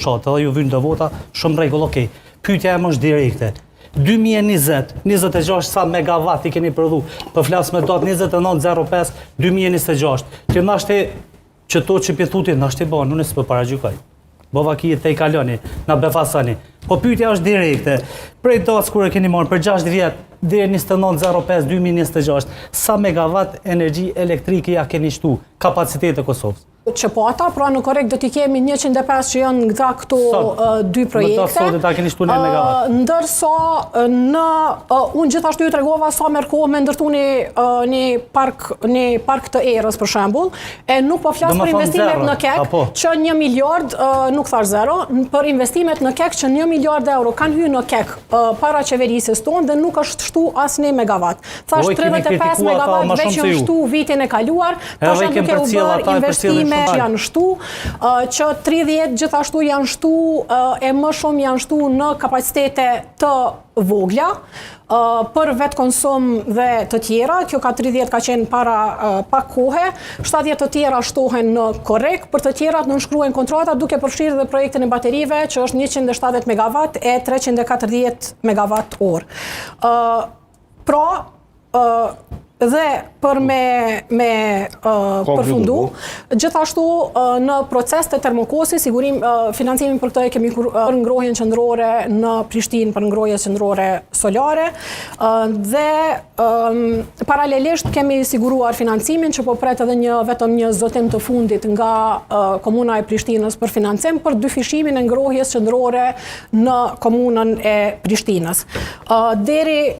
Shatë, edhe ju vynë të vota, shumë rregull, okej. Pyetja e më është direkte. 2020, 26 sa megawatt i keni prodhu, për flasë me datë 29.05, 2026. Që nashte që to që pjethutit, nashte ba, në nësë për paragjykaj. Bova ki të i kaloni, në befasani. Po pyetja është direkte. Prej datës kur e keni marrë për 6 vjetë, dhe 29.05, 2026, sa megawatt energji elektrike ja keni shtu kapacitet e Kosovës? Që po ata, pra në korekt do t'i kemi 105 që janë nga këto dy projekte. Ndërsa unë gjithashtu ju tregova sa merr kohë me ndërtu një park të erës për shembull, e nuk po flas për investimet në kek që 1 miliard, nuk thash zero, për investimet në kek që 1 miliard euro kanë hyrë në kek para qeverisës tonë dhe nuk është shtu asnjë megawatt. Thash 35 megawatt veç janë shtu vitin e kaluar, tash duke u bërë investime që janë shtu, që 30 gjithashtu janë shtu, e më shumë janë shtu në kapacitete të vogla, për vetë konsum dhe të tjera, kjo ka 30 ka qenë para pak kohe, 70 të tjera shtohen në korek, për të tjerat nënshkruhen kontrata duke përfshirë dhe projektin e baterive, që është 170 megawatt e 340 megawatt orë. Dhe për me përfundu, gjithashtu në proces të termokosi, financimin për këtë e kemi për ngrohjen qendrore në Prishtinë, për ngrohje qendrore solare, dhe paralelisht kemi siguruar financimin që po pret edhe vetëm një zotim të fundit nga komuna e Prishtinës për financim për dyfishimin e ngrohjes qendrore në komunën e Prishtinës. Deri